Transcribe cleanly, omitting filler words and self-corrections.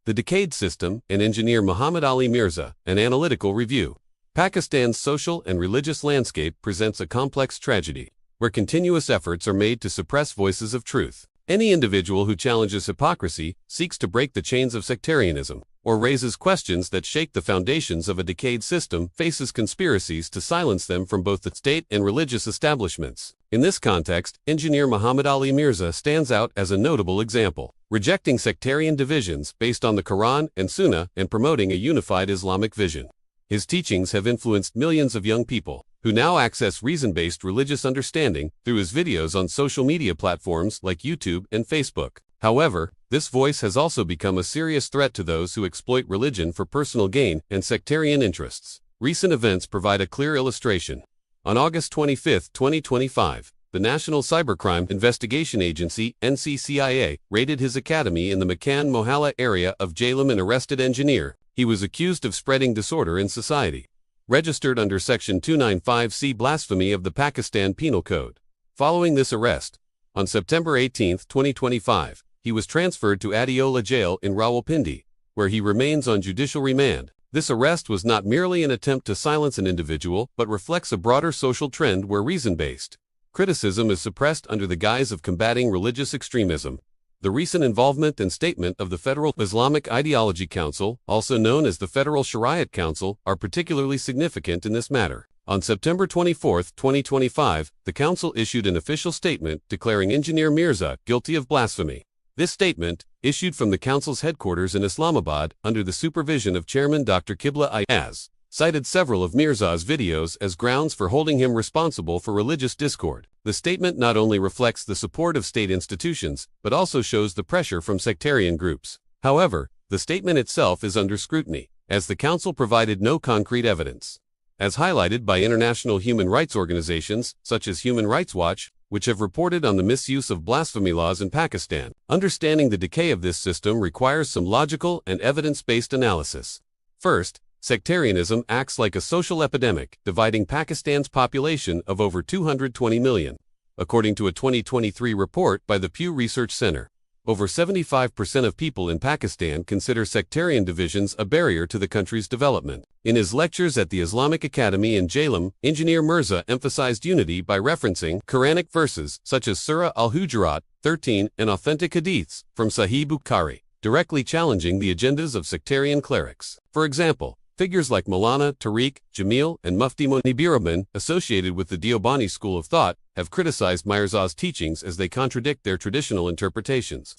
The Decade System and Engr Muhammad Ali Mirza, an analytical review. Pakistan's social and religious landscape presents a complex tragedy, where continuous efforts are made to suppress voices of truth. Any individual who challenges hypocrisy, seeks to break the chains of sectarianism, or raises questions that shake the foundations of a decayed system faces conspiracies to silence them from both the state and religious establishments. In this context, Engr Muhammad Ali Mirza stands out as a notable example, rejecting sectarian divisions based on the Quran and Sunnah and promoting a unified Islamic vision. His teachings have influenced millions of young people, who now access reason-based religious understanding through his videos on social media platforms like YouTube and Facebook. However, this voice has also become a serious threat to those who exploit religion for personal gain and sectarian interests. Recent events provide a clear illustration. On August 25, 2025, the National Cybercrime Investigation Agency (NCCIA) raided his academy in the Makan Mohalla area of Jhelum and arrested Engr. He was accused of spreading disorder in society. Registered under Section 295C blasphemy of the Pakistan Penal Code. Following this arrest, on September 18, 2025, he was transferred to Adiola Jail in Rawalpindi, where he remains on judicial remand. This arrest was not merely an attempt to silence an individual, but reflects a broader social trend where reason-based criticism is suppressed under the guise of combating religious extremism. The recent involvement and statement of the Federal Islamic Ideology Council, also known as the Federal Shariat Council, are particularly significant in this matter. On September 24, 2025, the Council issued an official statement declaring Engr Mirza guilty of blasphemy. This statement, issued from the Council's headquarters in Islamabad under the supervision of Chairman Dr. Qibla Ayaz, cited several of Mirza's videos as grounds for holding him responsible for religious discord. The statement not only reflects the support of state institutions, but also shows the pressure from sectarian groups. However, the statement itself is under scrutiny, as the Council provided no concrete evidence. As highlighted by international human rights organizations, such as Human Rights Watch, which have reported on the misuse of blasphemy laws in Pakistan. Understanding the decay of this system requires some logical and evidence-based analysis. First, sectarianism acts like a social epidemic, dividing Pakistan's population of over 220 million. According to a 2023 report by the Pew Research Center, over 75% of people in Pakistan consider sectarian divisions a barrier to the country's development. In his lectures at the Islamic Academy in Jhelum, Engr Mirza emphasized unity by referencing Quranic verses such as Surah Al-Hujurat 13 and authentic hadiths from Sahih Bukhari, directly challenging the agendas of sectarian clerics. For example, figures like Maulana Tariq Jamil and Mufti Munibir associated with the Deobani school of thought have criticized Mirza's teachings as they contradict their traditional interpretations.